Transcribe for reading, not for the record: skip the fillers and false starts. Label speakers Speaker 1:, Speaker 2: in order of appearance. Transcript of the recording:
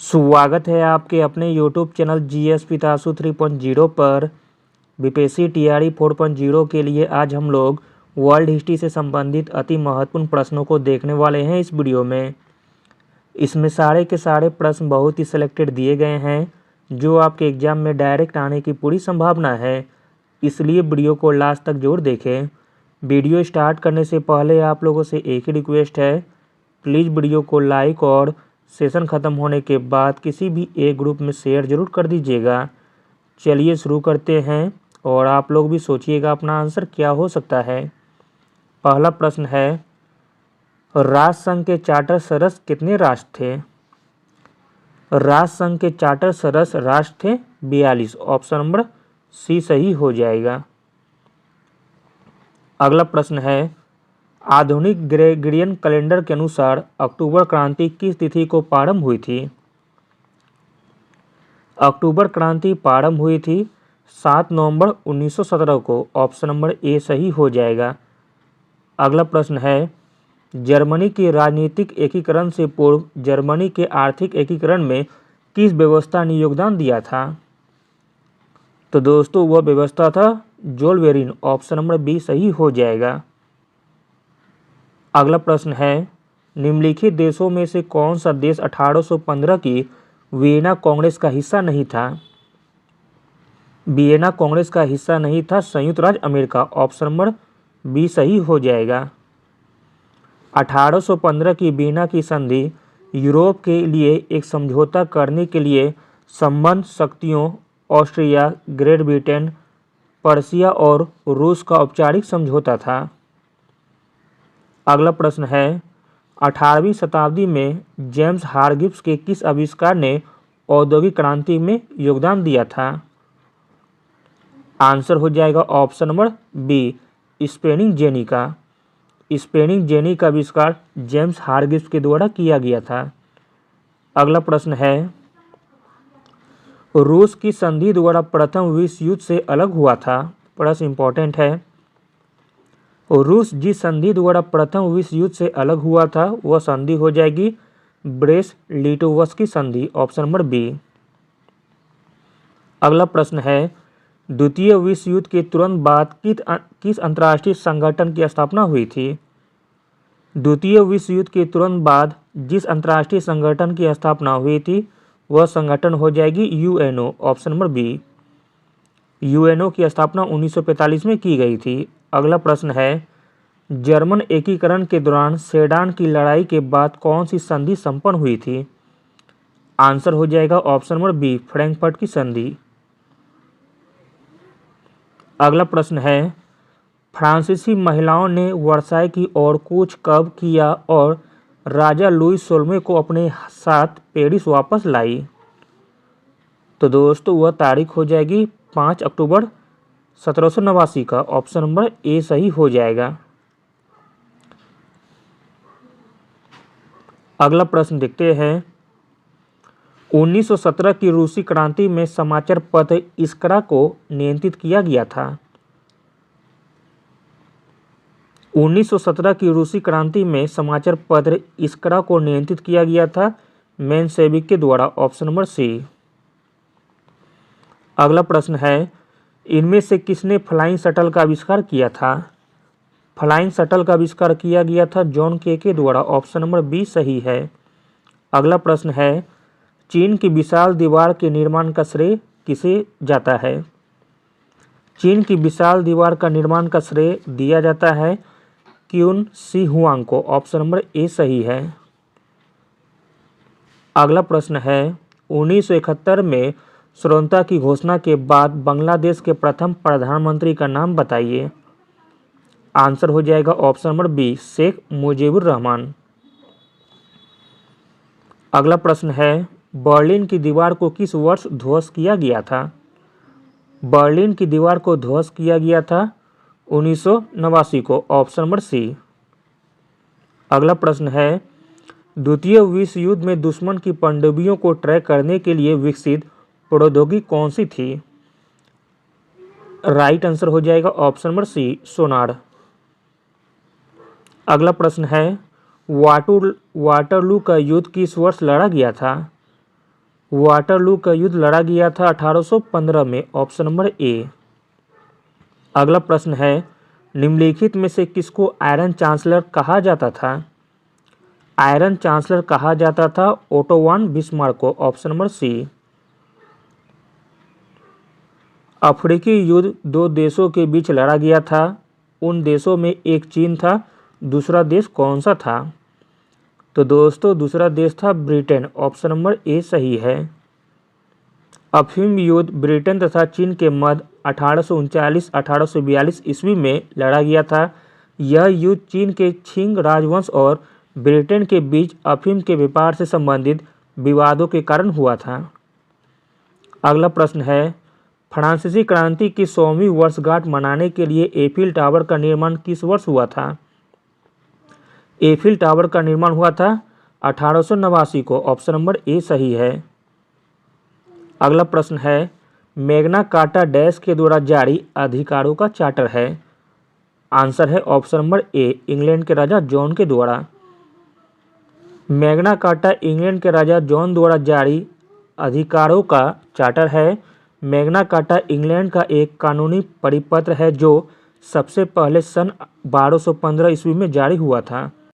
Speaker 1: स्वागत है आपके अपने YouTube चैनल जीएस पितासु 3.0 पर। बीपीएससी टीआरई 4.0 के लिए आज हम लोग वर्ल्ड हिस्ट्री से संबंधित अति महत्वपूर्ण प्रश्नों को देखने वाले हैं इस वीडियो में। इसमें सारे के सारे प्रश्न बहुत ही सिलेक्टेड दिए गए हैं जो आपके एग्जाम में डायरेक्ट आने की पूरी संभावना है, इसलिए वीडियो को लास्ट तक जरूर देखें। वीडियो स्टार्ट करने से पहले आप लोगों से एक ही रिक्वेस्ट है, प्लीज़ वीडियो को लाइक और सेशन ख़त्म होने के बाद किसी भी एक ग्रुप में शेयर जरूर कर दीजिएगा। चलिए शुरू करते हैं और आप लोग भी सोचिएगा अपना आंसर क्या हो सकता है। पहला प्रश्न है, राष्ट्रसंघ के चार्टर सदस्य कितने राष्ट्र थे? राष्ट्रसंघ के चार्टर सदस्य राष्ट्र थे 42। ऑप्शन नंबर सी सही हो जाएगा। अगला प्रश्न है, आधुनिक ग्रेगोरियन कैलेंडर के अनुसार अक्टूबर क्रांति किस तिथि को प्रारंभ हुई थी? अक्टूबर क्रांति प्रारंभ हुई थी 7 नवंबर 1917 को। ऑप्शन नंबर ए सही हो जाएगा। अगला प्रश्न है, जर्मनी के राजनीतिक एकीकरण से पूर्व जर्मनी के आर्थिक एकीकरण में किस व्यवस्था ने योगदान दिया था? तो दोस्तों वह व्यवस्था था जोलबेरिन। ऑप्शन नंबर बी सही हो जाएगा। अगला प्रश्न है, निम्नलिखित देशों में से कौन सा देश 1815 की वियना कांग्रेस का हिस्सा नहीं था? वियना कांग्रेस का हिस्सा नहीं था संयुक्त राज्य अमेरिका। ऑप्शन नंबर बी सही हो जाएगा। 1815 की वियना की संधि यूरोप के लिए एक समझौता करने के लिए संबद्ध शक्तियों ऑस्ट्रिया, ग्रेट ब्रिटेन, पर्शिया और रूस का औपचारिक समझौता था। अगला प्रश्न है, 18वीं शताब्दी में जेम्स हारग्रीव्स के किस आविष्कार ने औद्योगिक क्रांति में योगदान दिया था? आंसर हो जाएगा option number B, spinning jenny का। स्पेनिंग जेनी का आविष्कार जेम्स हारग्रीव्स के द्वारा किया गया था। अगला प्रश्न है, रूस की संधि द्वारा प्रथम विश्व युद्ध से अलग हुआ था। प्रश्न इंपॉर्टेंट है। रूस जिस संधि द्वारा प्रथम विश्व युद्ध से अलग हुआ था वह संधि हो जाएगी ब्रेस्ट-लिटोव्स्की की संधि। Option number B. अगला प्रश्न है, द्वितीय विश्व युद्ध के तुरंत बाद किस अंतर्राष्ट्रीय संगठन की स्थापना हुई थी? द्वितीय विश्व युद्ध के तुरंत बाद जिस अंतर्राष्ट्रीय संगठन की स्थापना हुई थी वह संगठन हो जाएगी UNO. Option number B. UNO की स्थापना 1945 में की गई थी। अगला प्रश्न है, जर्मन एकीकरण के दौरान सेडान की लड़ाई के बाद कौन सी संधि संपन्न हुई थी? आंसर हो जाएगा ऑप्शन नंबर बी, फ्रैंकफर्ट की संधि। अगला प्रश्न है, फ्रांसीसी महिलाओं ने वर्साई की ओर कूच कब किया और राजा लुई 16वें को अपने साथ पेरिस वापस लाई? तो दोस्तों वह तारीख हो जाएगी 5 अक्टूबर 1789 का। ऑप्शन नंबर ए सही हो जाएगा। अगला प्रश्न देखते हैं, 1917 की रूसी क्रांति में समाचार पत्र इस्करा को नियंत्रित किया गया था। 1917 की रूसी क्रांति में समाचार पत्र इस्करा को नियंत्रित किया गया था मेन्शेविक के द्वारा। Option number C. अगला प्रश्न है, इनमें से किसने फ्लाइंग शटल का आविष्कार किया था? फ्लाइंग शटल का आविष्कार किया गया था जॉन के द्वारा। ऑप्शन नंबर बी सही है। अगला प्रश्न है, चीन की विशाल दीवार के निर्माण का श्रेय किसे जाता है? चीन की विशाल दीवार का निर्माण का श्रेय दिया जाता है क्यून शी हुआंग को। ऑप्शन नंबर ए सही है। अगला प्रश्न है, 1971 में स्वतंत्रता की घोषणा के बाद बांग्लादेश के प्रथम प्रधानमंत्री का नाम बताइए। आंसर हो जाएगा option number B, Sheikh Mujibur Rahman. अगला प्रश्न है, बर्लिन की दीवार को किस वर्ष ध्वस्त किया गया था? बर्लिन की दीवार को ध्वस्त किया गया था 1989 को। Option number C. अगला प्रश्न है, द्वितीय विश्व युद्ध में दुश्मन की पनडुब्बियों को ट्रैक करने के लिए विकसित प्रौद्योगिकी कौन सी थी? राइट आंसर हो जाएगा ऑप्शन नंबर सी, सोनार। अगला प्रश्न है, वाटरलू का युद्ध किस वर्ष लड़ा गया था? वाटरलू का युद्ध लड़ा गया था 1815 में, ऑप्शन नंबर ए। अगला प्रश्न है, निम्नलिखित में से किसको आयरन चांसलर कहा जाता था? आयरन चांसलर कहा जाता था ओटो वन बिस्मार्क को, ऑप्शन नंबर सी। अफ्रीकी युद्ध दो देशों के बीच लड़ा गया था, उन देशों में एक चीन था, दूसरा देश कौन सा था? तो दोस्तों दूसरा देश था ब्रिटेन, ऑप्शन नंबर ए सही है। अफीम युद्ध ब्रिटेन तथा चीन के मध्य 1839-1842 ईस्वी में लड़ा गया था। यह युद्ध चीन के छिंग राजवंश और ब्रिटेन के बीच अफीम के व्यापार से संबंधित विवादों के कारण हुआ था। अगला प्रश्न है, फ्रांसीसी क्रांति की 100वीं वर्षगांठ मनाने के लिए एफिल टावर का निर्माण किस वर्ष हुआ था? एफिल टावर का निर्माण हुआ था 1889 को, ऑप्शन नंबर ए सही है। अगला प्रश्न है, मैग्ना कार्टा डैश के द्वारा जारी अधिकारों का चार्टर है? आंसर है ऑप्शन नंबर ए, इंग्लैंड के राजा जॉन के द्वारा। मैग्ना कार्टा इंग्लैंड के राजा जॉन द्वारा जारी अधिकारों का चार्टर है। मैग्ना कार्टा इंग्लैंड का एक कानूनी परिपत्र है जो सबसे पहले सन 1215 ईस्वी में जारी हुआ था।